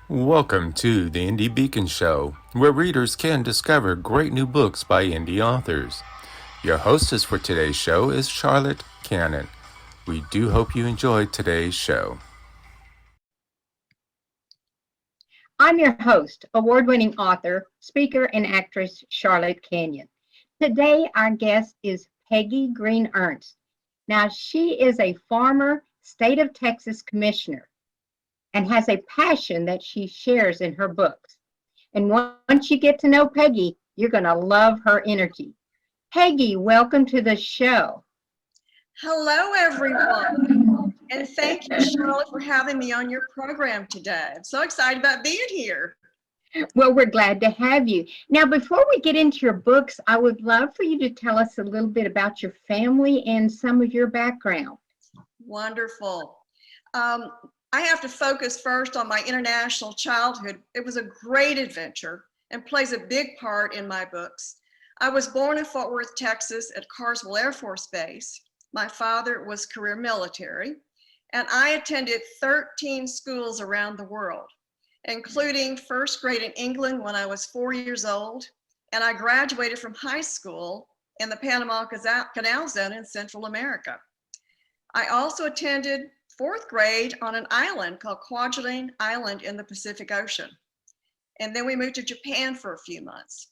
Welcome to the Indie Beacon Show, where readers can discover great new books by indie authors. Your hostess for today's show is Charlotte Canion. We do hope you enjoyed today's show. I'm your host, award-winning author, speaker, and actress Charlotte Canion. Today, our guest is Peggy Green-Ernst. Now, she is a former state of Texas commissioner and has a passion that she shares in her books. And once you get to know Peggy, you're going to love her energy. Peggy, welcome to the show. Hello, everyone. And thank you, Charlotte, for having me on your program today. I'm so excited about being here. Well, we're glad to have you. Now, before we get into your books, I would love for you to tell us a little bit about your family and some of your background. Wonderful. I have to focus first on my international childhood. It was a great adventure and plays a big part in my books. I was born in Fort Worth, Texas at Carswell Air Force Base. My father was career military, and I attended 13 schools around the world, including first grade in England when I was 4 years old, and I graduated from high school in the Panama Canal Zone in Central America. I also attended fourth grade on an island called Kwajalein Island in the Pacific Ocean. And then we moved to Japan for a few months.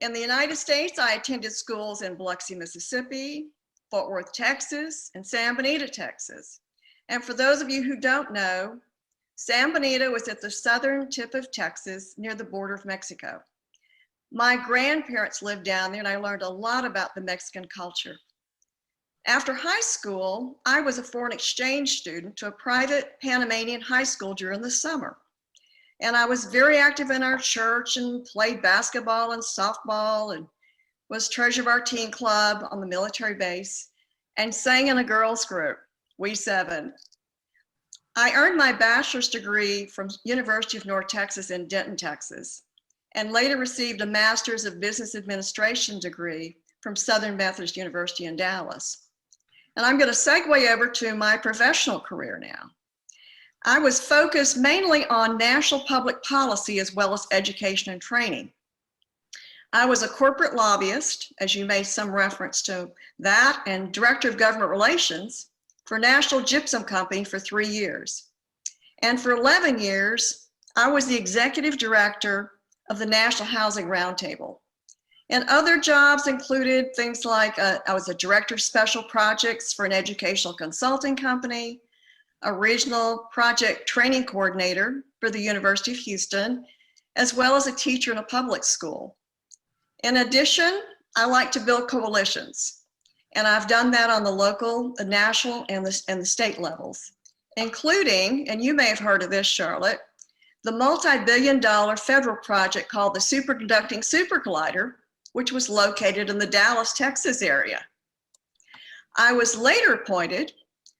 In the United States, I attended schools in Biloxi, Mississippi, Fort Worth, Texas, and San Benito, Texas. And for those of you who don't know, San Benito is at the southern tip of Texas near the border of Mexico. My grandparents lived down there and I learned a lot about the Mexican culture. After high school, I was a foreign exchange student to a private Panamanian high school during the summer. And I was very active in our church and played basketball and softball and was treasurer of our teen club on the military base and sang in a girls group, We Seven. I earned my bachelor's degree from University of North Texas in Denton, Texas, and later received a master's of business administration degree from Southern Methodist University in Dallas. And I'm going to segue over to my professional career now. I was focused mainly on national public policy as well as education and training. I was a corporate lobbyist, as you made some reference to that, and director of government relations for National Gypsum Company for 3 years. And for 11 years, I was the executive director of the National Housing Roundtable. And other jobs included things like I was a director of special projects for an educational consulting company, a regional project training coordinator for the University of Houston, as well as a teacher in a public school. In addition, I like to build coalitions, and I've done that on the local, the national, and the state levels, including, and you may have heard of this, Charlotte, the multi-billion-dollar federal project called the Superconducting Super Collider, which was located in the Dallas, Texas area. I was later appointed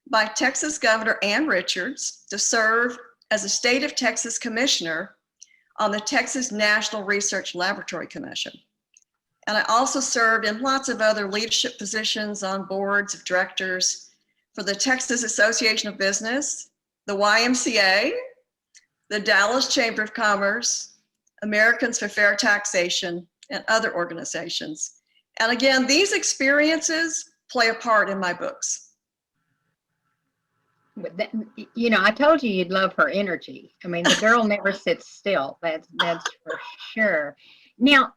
by Texas Governor Ann Richards to serve as a state of Texas commissioner on the Texas National Research Laboratory Commission. And I also served in lots of other leadership positions on boards of directors for the Texas Association of Business, the YMCA, the Dallas Chamber of Commerce, Americans for Fair Taxation, and other organizations. And again, these experiences play a part in my books. You know, I told you you'd love her energy. I mean, the girl never sits still. That's for sure. Now,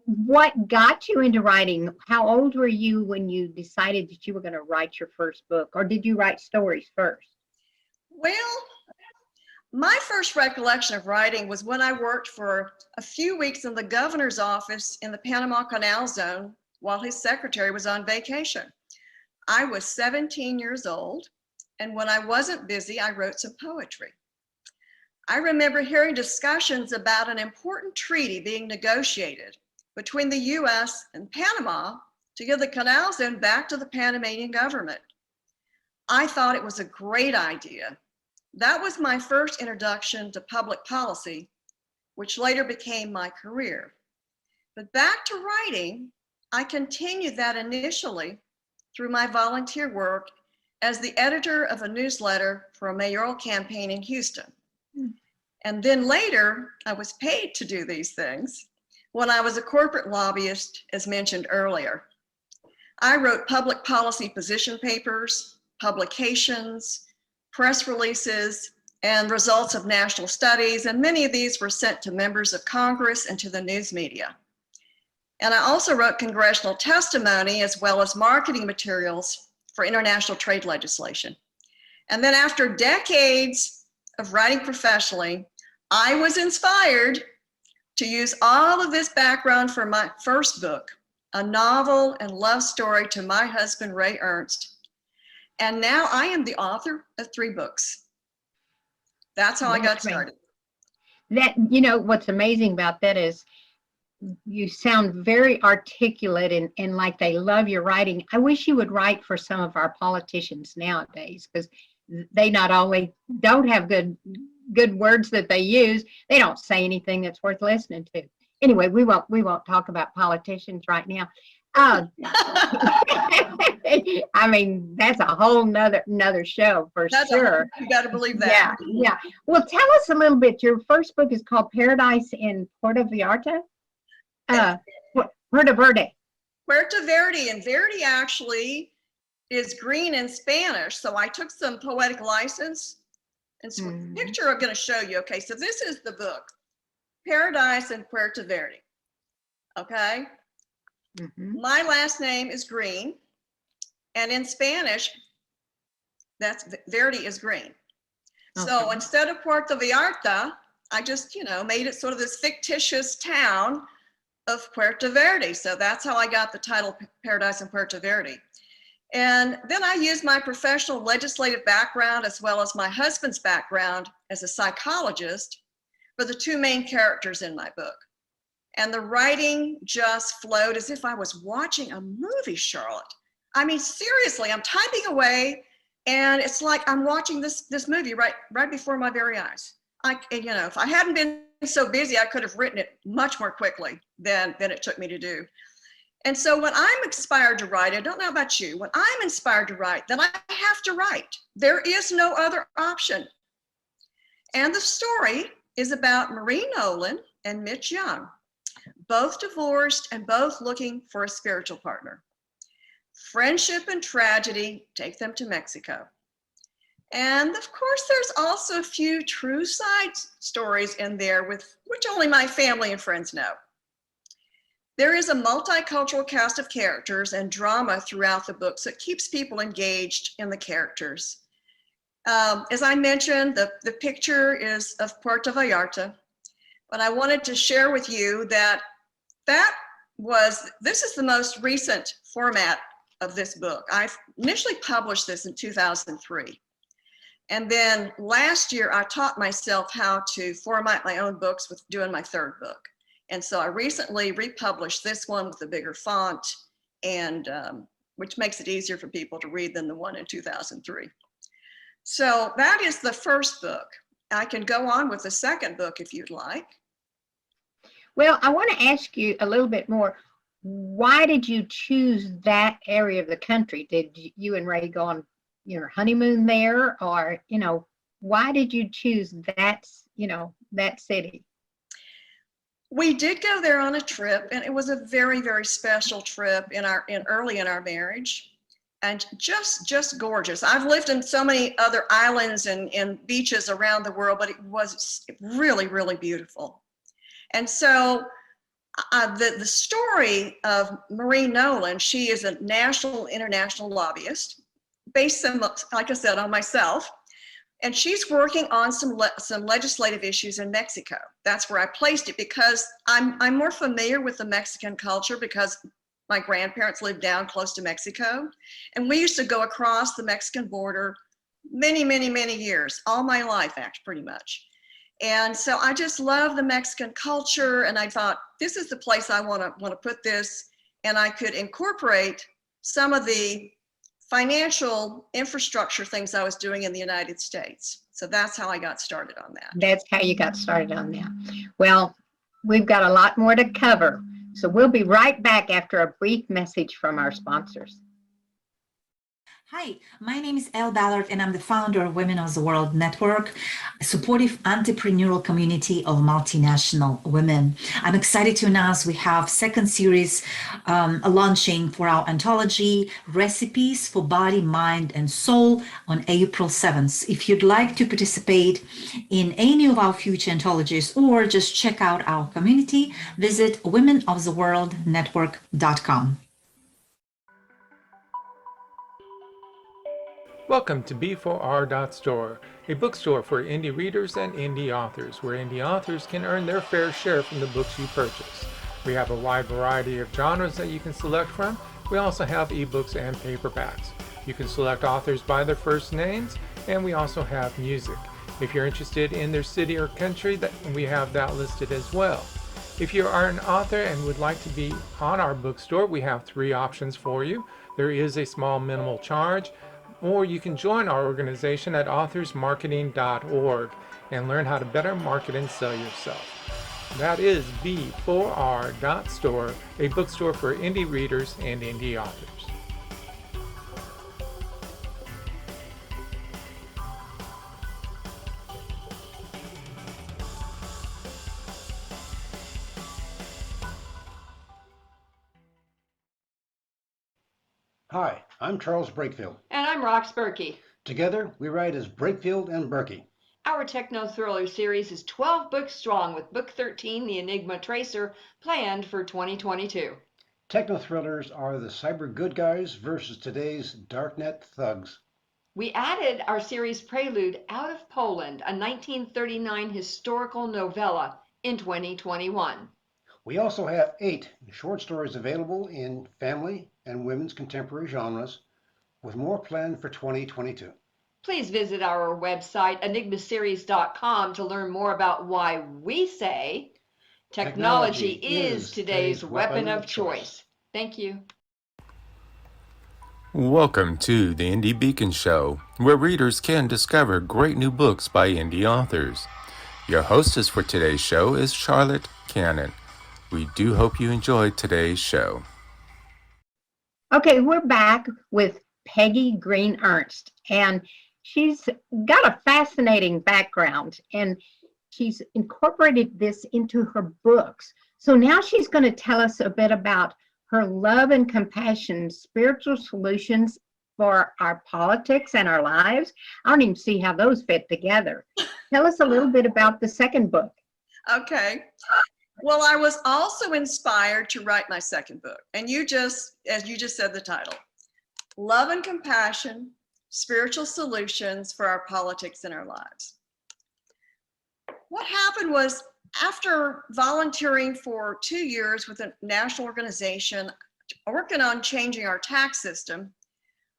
what got you into writing? How old were you when you decided that you were going to write your first book, or did you write stories first? Well, my first recollection of writing was when I worked for a few weeks in the governor's office in the Panama Canal Zone while his secretary was on vacation. I was 17 years old, and when I wasn't busy, I wrote some poetry. I remember hearing discussions about an important treaty being negotiated between the US and Panama to give the Canal Zone back to the Panamanian government. I thought it was a great idea. That was my first introduction to public policy, which later became my career. But back to writing, I continued that initially through my volunteer work as the editor of a newsletter for a mayoral campaign in Houston. And then later, I was paid to do these things when I was a corporate lobbyist, as mentioned earlier. I wrote public policy position papers, publications, press releases, and results of national studies, and many of these were sent to members of Congress and to the news media. And I also wrote congressional testimony as well as marketing materials for international trade legislation. And then after decades of writing professionally, I was inspired to use all of this background for my first book, a novel and love story to my husband, Ray Ernst. And now I am the author of 3 books. That's how I got started. That, what's amazing about that is you sound very articulate and like they love your writing. I wish you would write for some of our politicians nowadays, because they not only don't have good words that they use, they don't say anything that's worth listening to. Anyway, we won't talk about politicians right now. I mean, that's a whole nother show for sure. You got to believe that. Yeah. Well, tell us a little bit. Your first book is called Paradise in Puerto Vallarta. Puerto Verde. Puerto Verde, and Verde actually is green in Spanish. So I took some poetic license. And so the picture I'm going to show you. Okay, so this is the book, Paradise in Puerto Verde. Okay. My last name is Green, and in Spanish, that's Verde is green. Okay. So instead of Puerto Vallarta, I just, made it sort of this fictitious town of Puerto Verde. So that's how I got the title Paradise in Puerto Verde. And then I used my professional legislative background as well as my husband's background as a psychologist for the 2 main characters in my book. And the writing just flowed as if I was watching a movie, Charlotte. I mean, seriously, I'm typing away and it's like I'm watching this movie right before my very eyes. If I hadn't been so busy, I could have written it much more quickly than it took me to do. And so when I'm inspired to write, I don't know about you, when I'm inspired to write, then I have to write. There is no other option. And the story is about Marie Nolan and Mitch Young, both divorced and both looking for a spiritual partner. Friendship and tragedy take them to Mexico. And of course, there's also a few true side stories in there which only my family and friends know. There is a multicultural cast of characters and drama throughout the book, so it keeps people engaged in the characters. As I mentioned, the picture is of Puerto Vallarta, but I wanted to share with you that this is the most recent format of this book. I initially published this in 2003. And then last year, I taught myself how to format my own books with doing my 3rd book. And so I recently republished this one with a bigger font, and which makes it easier for people to read than the one in 2003. So that is the first book. I can go on with the second book if you'd like. Well, I want to ask you a little bit more. Why did you choose that area of the country? Did you and Ray go on your honeymoon there, or, why did you choose that city? We did go there on a trip, and it was a very, very special trip early in our marriage, and just gorgeous. I've lived in so many other islands and beaches around the world, but it was really, really beautiful. And so the story of Marie Nolan, she is a national, international lobbyist, based, like I said, on myself. And she's working on some legislative issues in Mexico. That's where I placed it, because I'm more familiar with the Mexican culture because my grandparents lived down close to Mexico. And we used to go across the Mexican border many, many, many years, all my life, actually, pretty much. And so I just love the Mexican culture. And I thought, this is the place I want to put this. And I could incorporate some of the financial infrastructure things I was doing in the United States. So that's how I got started on that. That's how you got started on that. Well, we've got a lot more to cover. So we'll be right back after a brief message from our sponsors. Hi, my name is Elle Ballard, and I'm the founder of Women of the World Network, a supportive entrepreneurial community of multinational women. I'm excited to announce we have second series launching for our anthology, Recipes for Body, Mind, and Soul, on April 7th. If you'd like to participate in any of our future anthologies or just check out our community, visit womenoftheworldnetwork.com. Welcome to B4R.store, a bookstore for indie readers and indie authors, where indie authors can earn their fair share from the books you purchase. We have a wide variety of genres that you can select from. We also have ebooks and paperbacks. You can select authors by their first names, and we also have music. If you're interested in their city or country, we have that listed as well. If you are an author and would like to be on our bookstore, we have 3 options for you. There is a small minimal charge, or you can join our organization at authorsmarketing.org and learn how to better market and sell yourself. That is B4R.store, a bookstore for indie readers and indie authors. Hi, I'm Charles Brakefield. And I'm Rox Berkey. Together, we write as Brakefield and Berkey. Our techno thriller series is 12 books strong, with book 13, The Enigma Tracer, planned for 2022. Techno thrillers are the cyber good guys versus today's darknet thugs. We added our series prelude, Out of Poland, a 1939 historical novella, in 2021. We also have 8 short stories available in family and women's contemporary genres, with more planned for 2022. Please visit our website, enigmaseries.com, to learn more about why we say technology is today's weapon of choice. Thank you. Welcome to the Indie Beacon Show, where readers can discover great new books by indie authors. Your hostess for today's show is Charlotte Canion. We do hope you enjoyed today's show. Okay, we're back with Peggy Green-Ernst, and she's got a fascinating background, and she's incorporated this into her books. So now she's going to tell us a bit about her love and compassion, spiritual solutions for our politics and our lives. I don't even see how those fit together. Tell us a little bit about the second book. Okay. Well, I was also inspired to write my second book. And as you just said the title, Love and Compassion, Spiritual Solutions for Our Politics and Our Lives. What happened was, after volunteering for 2 years with a national organization working on changing our tax system,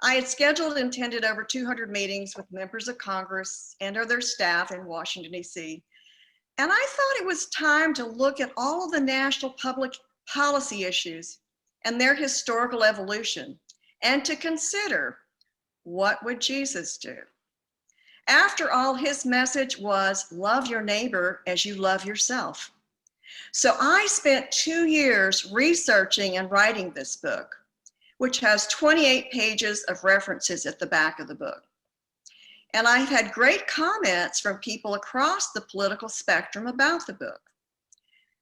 I had scheduled and attended over 200 meetings with members of Congress and or their staff in Washington, D.C. And I thought it was time to look at all of the national public policy issues and their historical evolution, and to consider, what would Jesus do? After all, his message was, love your neighbor as you love yourself. So I spent 2 years researching and writing this book, which has 28 pages of references at the back of the book. And I've had great comments from people across the political spectrum about the book.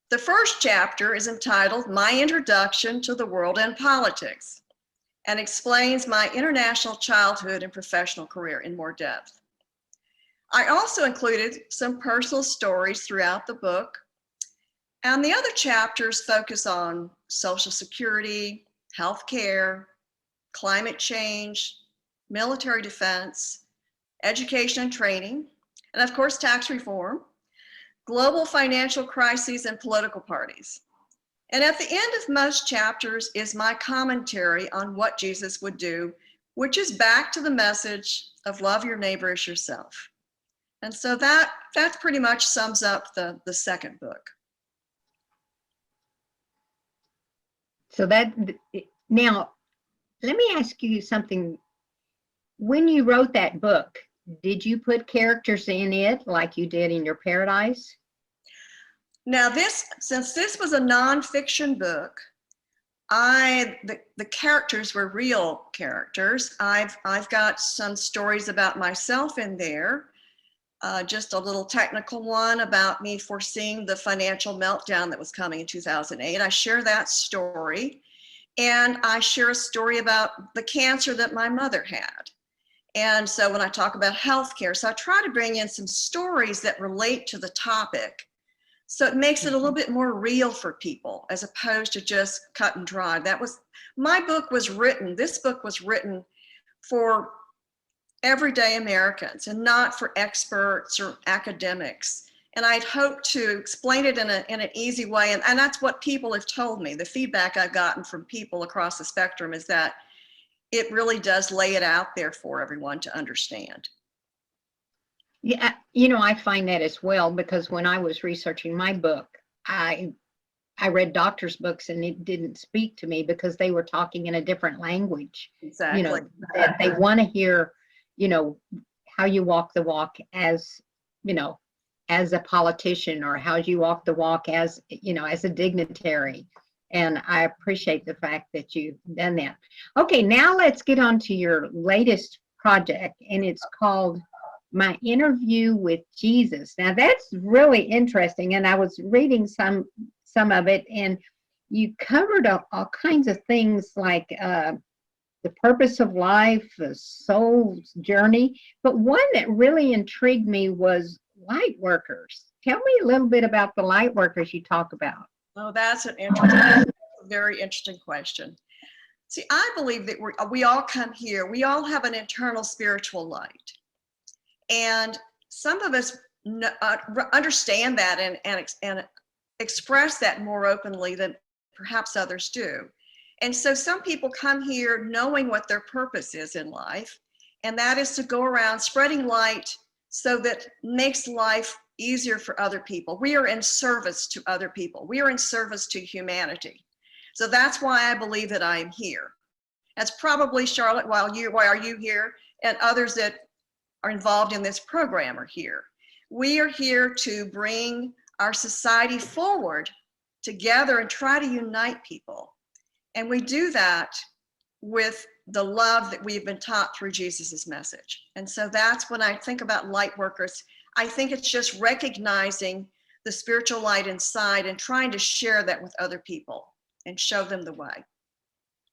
The first chapter is entitled My Introduction to the World and Politics, and explains my international childhood and professional career in more depth. I also included some personal stories throughout the book, and the other chapters focus on Social Security, healthcare, climate change, military defense, education and training, and of course, tax reform, global financial crises, and political parties. And at the end of most chapters is my commentary on what Jesus would do, which is back to the message of love your neighbor as yourself. And so that pretty much sums up the second book. So now, let me ask you something. When you wrote that book, did you put characters in it like you did in your Paradise? Now since this was a nonfiction book, the characters were real characters. I've got some stories about myself in there. Just a little technical one about me foreseeing the financial meltdown that was coming in 2008. I share that story. And I share a story about the cancer that my mother had. And so when I talk about healthcare, so I try to bring in some stories that relate to the topic. So it makes it a little bit more real for people as opposed to just cut and dry. This book was written for everyday Americans and not for experts or academics. And I'd hoped to explain it in an easy way. And that's what people have told me. The feedback I've gotten from people across the spectrum is that it really does lay it out there for everyone to understand. Yeah, I find that as well, because when I was researching my book, I read doctors' books and it didn't speak to me because they were talking in a different language. Exactly. That they want to hear, how you walk the walk as, as a politician, or how you walk the walk as, as a dignitary. And I appreciate the fact that you've done that. Okay, now let's get on to your latest project, and it's called My Interview with Jesus. Now that's really interesting, and I was reading some of it, and you covered all kinds of things like the purpose of life, the soul's journey. But one that really intrigued me was light workers. Tell me a little bit about the light workers you talk about. Oh, that's a very interesting question. See, I believe that we all come here, we all have an internal spiritual light. And some of us understand that and express that more openly than perhaps others do. And so some people come here knowing what their purpose is in life, and that is to go around spreading light so that makes life easier for other people. We are in service to other people. We are in service to humanity. So that's why I believe that I am here. That's probably, Charlotte, why are you here? And others that are involved in this program are here. We are here to bring our society forward together and try to unite people. And we do that with the love that we've been taught through Jesus's message. And so that's when I think about light workers. I think it's just recognizing the spiritual light inside and trying to share that with other people and show them the way.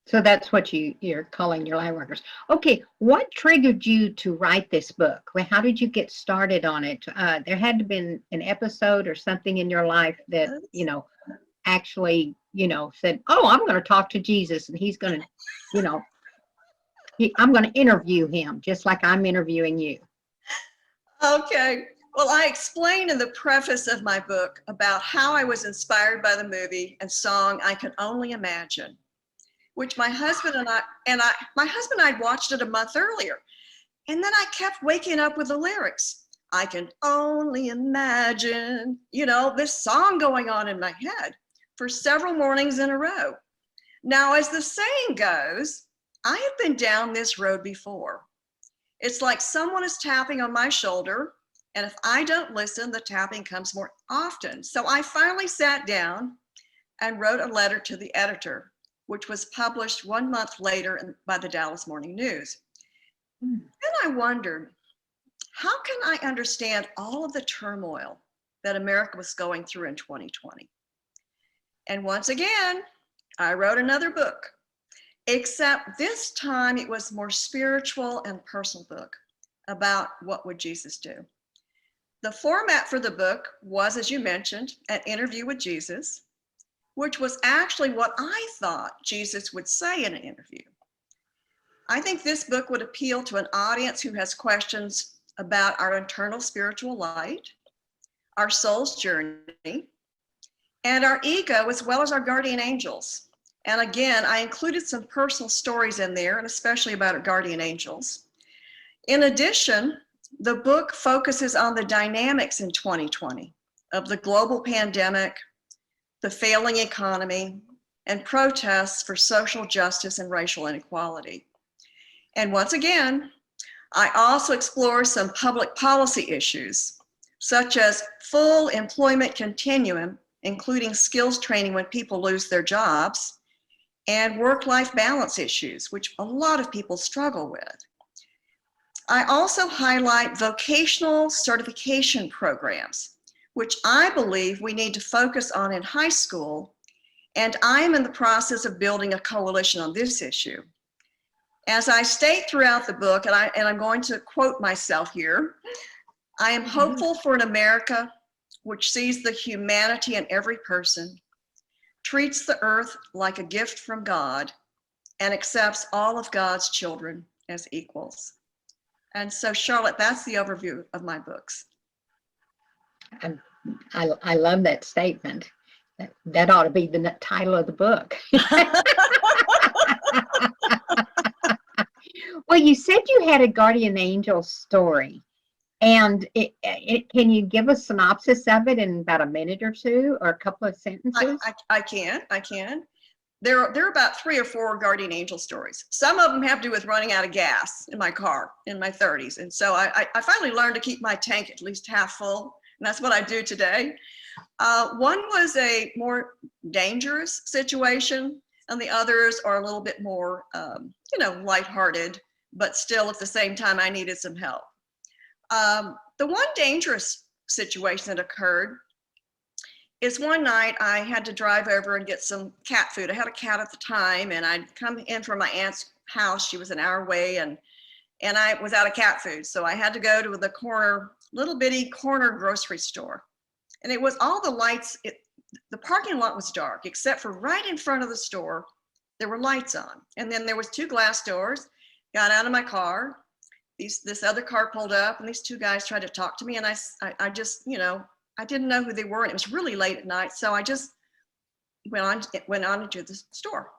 So that's what you're calling your light workers. Okay, what triggered you to write this book? How did you get started on it? There had to have been an episode or something in your life that, actually, said, oh, I'm going to talk to Jesus, and he's going to, I'm going to interview him just like I'm interviewing you. Okay. Well, I explain in the preface of my book about how I was inspired by the movie and song I Can Only Imagine, which my husband and I watched it a month earlier. And then I kept waking up with the lyrics. I can only imagine, this song going on in my head for several mornings in a row. Now, as the saying goes, I have been down this road before. It's like someone is tapping on my shoulder, and if I don't listen, the tapping comes more often. So I finally sat down and wrote a letter to the editor, which was published 1 month later by the Dallas Morning News. Then I wondered, how can I understand all of the turmoil that America was going through in 2020? And once again, I wrote another book, except this time it was more spiritual and personal book about what would Jesus do. The format for the book was, as you mentioned, an interview with Jesus, which was actually what I thought Jesus would say in an interview. I think this book would appeal to an audience who has questions about our internal spiritual light, our soul's journey, and our ego, as well as our guardian angels. And again, I included some personal stories in there, and especially about our guardian angels. In addition, the book focuses on the dynamics in 2020 of the global pandemic, the failing economy, and protests for social justice and racial inequality. And once again, I also explore some public policy issues, such as full employment continuum, including skills training when people lose their jobs, and work-life balance issues, which a lot of people struggle with. I also highlight vocational certification programs, which I believe we need to focus on in high school, and I am in the process of building a coalition on this issue. As I state throughout the book, and I'm going to quote myself here, I am hopeful for an America which sees the humanity in every person, treats the earth like a gift from God, and accepts all of God's children as equals. And so, Charlotte, that's the overview of my books. I love that statement. That ought to be the title of the book. Well, you said you had a guardian angel story, and can you give a synopsis of it in about a minute or two, or a couple of sentences? I can. There are about 3 or 4 guardian angel stories. Some of them have to do with running out of gas in my car in my 30s. And so I finally learned to keep my tank at least half full. And that's what I do today. One was a more dangerous situation, and the others are a little bit more, lighthearted, but still at the same time, I needed some help. The one dangerous situation that occurred is one night I had to drive over and get some cat food. I had a cat at the time, and I'd come in from my aunt's house. She was an hour away, and I was out of cat food. So I had to go to the little bitty corner grocery store. And it was all the lights, the parking lot was dark, except for right in front of the store, there were lights on. And then there was 2 glass doors. Got out of my car. This other car pulled up, and these 2 guys tried to talk to me. And I just, I didn't know who they were, and it was really late at night. So I just went on into the store.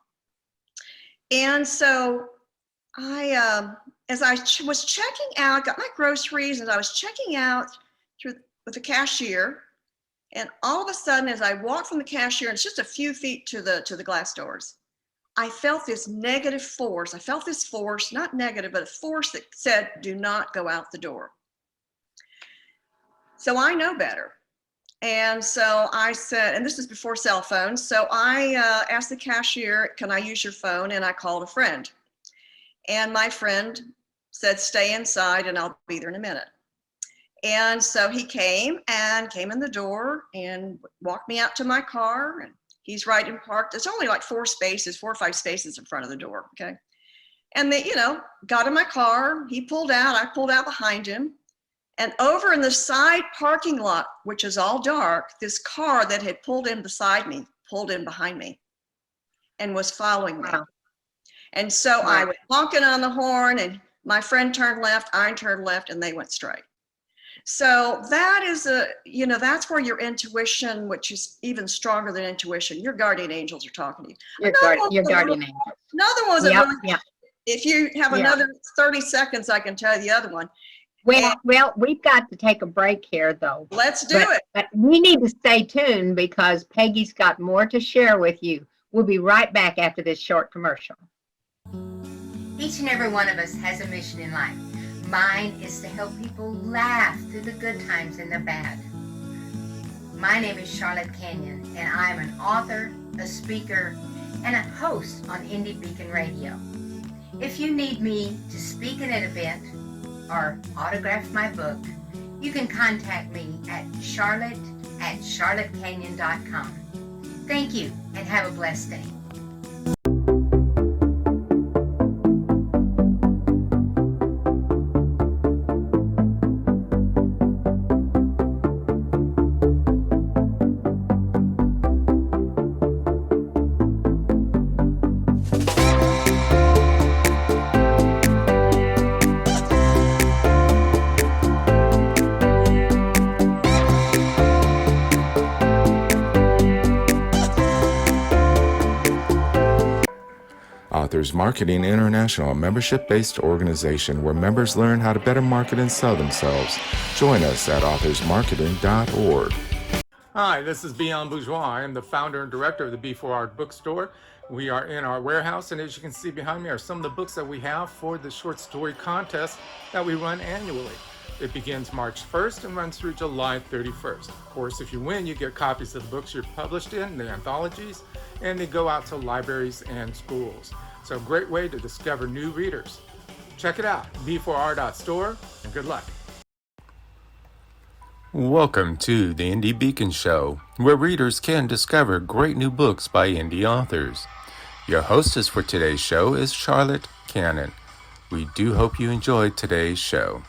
And so as I was checking out, got my groceries, and I was checking out with the cashier. And all of a sudden, as I walked from the cashier, and it's just a few feet to the glass doors, I felt this negative force. I felt this force, not negative, but a force that said, do not go out the door. So I know better. And so I said, and this is before cell phones, so I asked the cashier, can I use your phone? And I called a friend. And my friend said, stay inside and I'll be there in a minute. And so he came in the door and walked me out to my car. And he's right in parked. It's only like 4 or 5 spaces in front of the door, okay? And they, got in my car. He pulled out. I pulled out behind him. And over in the side parking lot, which is all dark, this car that had pulled in beside me, pulled in behind me and was following me. Wow. And so I was honking on the horn, and my friend turned left, I turned left, and they went straight. So that is that's where your intuition, which is even stronger than intuition, your guardian angels are talking to you. Your guardian angels. Another one was if you have another 30 seconds, I can tell you the other one. Well, we've got to take a break here, though. Let's do it. But we need to stay tuned because Peggy's got more to share with you. We'll be right back after this short commercial. Each and every one of us has a mission in life. Mine is to help people laugh through the good times and the bad. My name is Charlotte Canion, and I'm an author, a speaker, and a host on Indie Beacon Radio. If you need me to speak at an event or autograph my book, you can contact me at charlotte@charlottecanion.com. Thank you, and have a blessed day. Authors Marketing International, a membership-based organization where members learn how to better market and sell themselves. Join us at authorsmarketing.org. Hi, this is Beyond Bourgeois. I am the founder and director of the B4 Art Bookstore. We are in our warehouse, and as you can see behind me are some of the books that we have for the short story contest that we run annually. It begins March 1st and runs through July 31st. Of course, if you win, you get copies of the books you're published in, the anthologies, and they go out to libraries and schools. So a great way to discover new readers. Check it out, b4r.store, and good luck. Welcome to the Indie Beacon Show, where readers can discover great new books by indie authors. Your hostess for today's show is Charlotte Canion. We do hope you enjoyed today's show.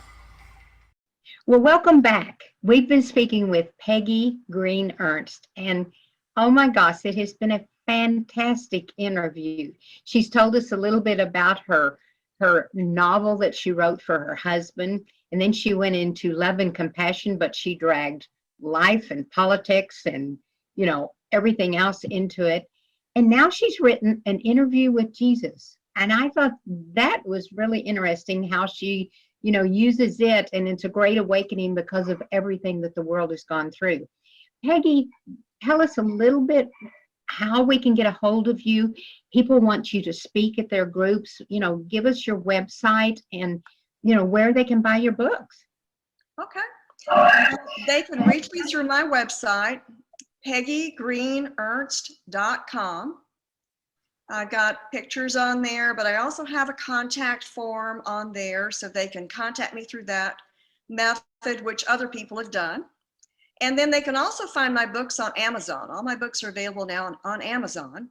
Well, welcome back. We've been speaking with Peggy Green-Ernst, and oh my gosh, it has been a fantastic interview. She's told us a little bit about her novel that she wrote for her husband, and then she went into love and compassion, but she dragged life and politics and, everything else into it. And now she's written an interview with Jesus. And I thought that was really interesting how she uses it, and it's a great awakening because of everything that the world has gone through. Peggy, tell us a little bit how we can get a hold of you. People want you to speak at their groups. Give us your website and, where they can buy your books. Okay. They can reach me through my website, peggygreenernst.com. I got pictures on there, but I also have a contact form on there so they can contact me through that method, which other people have done. And then they can also find my books on Amazon. All my books are available now on Amazon.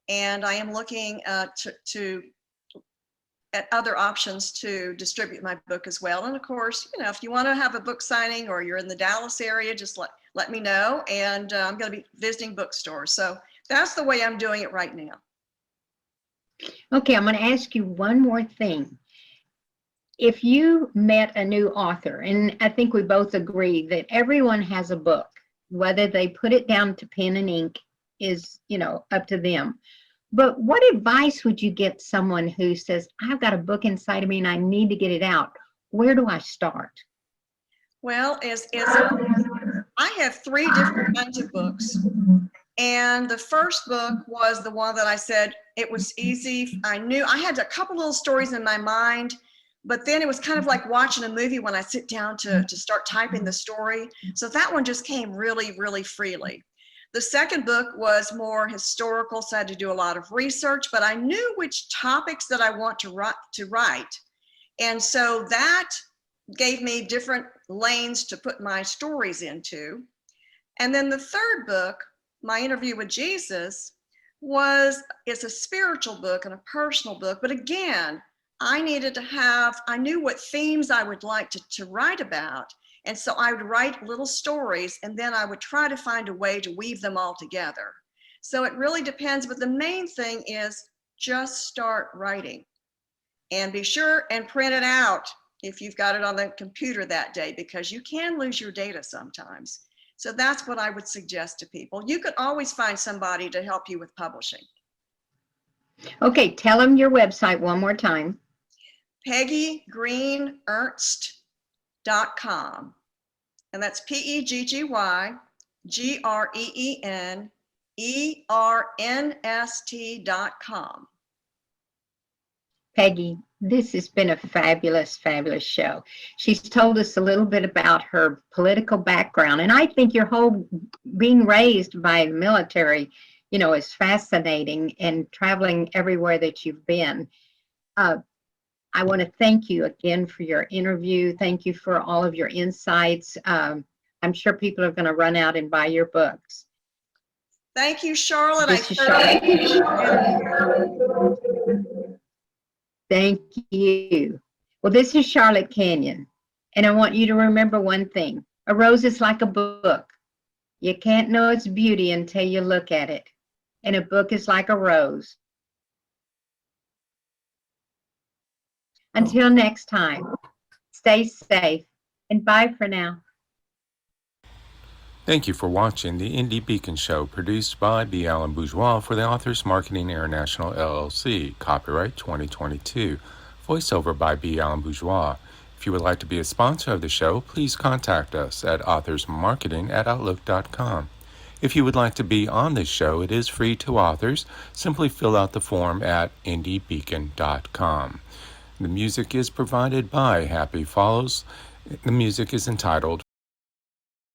And I am looking at other options to distribute my book as well. And of course, if you want to have a book signing or you're in the Dallas area, just let me know. And I'm going to be visiting bookstores. So that's the way I'm doing it right now. Okay, I'm going to ask you one more thing. If you met a new author, and I think we both agree that everyone has a book, whether they put it down to pen and ink is, up to them. But what advice would you get someone who says, I've got a book inside of me and I need to get it out? Where do I start? Well, I have 3 different kinds of books. And the first book was the one that I said, it was easy. I knew I had a couple little stories in my mind, but then it was kind of like watching a movie when I sit down to start typing the story. So that one just came really, really freely. The second book was more historical, so I had to do a lot of research, but I knew which topics that I want to write. And so that gave me different lanes to put my stories into. And then the third book, my interview with Jesus, is a spiritual book and a personal book. But again, I knew what themes I would like to write about. And so I would write little stories, and then I would try to find a way to weave them all together. So it really depends. But the main thing is just start writing, and be sure and print it out if you've got it on the computer that day, because you can lose your data sometimes. So that's what I would suggest to people. You could always find somebody to help you with publishing. Okay, tell them your website one more time. PeggyGreenErnst.com. And that's PeggyGreenErnst.com. Peggy, this has been a fabulous, fabulous show. She's told us a little bit about her political background, and I think your whole being raised by the military, is fascinating, and traveling everywhere that you've been. I want to thank you again for your interview. Thank you for all of your insights. I'm sure people are going to run out and buy your books. Thank you, Charlotte. Thank you. Well, this is Charlotte Canion, and I want you to remember one thing. A rose is like a book. You can't know its beauty until you look at it. And a book is like a rose. Until next time, stay safe, and bye for now. Thank you for watching the Indie Beacon Show, produced by B. Allen Bourgeois for the Authors Marketing International, LLC. Copyright 2022. Voiceover by B. Allen Bourgeois. If you would like to be a sponsor of the show, please contact us at authorsmarketing@outlook.com. If you would like to be on this show, it is free to authors. Simply fill out the form at indiebeacon.com. The music is provided by Happy Follows. The music is entitled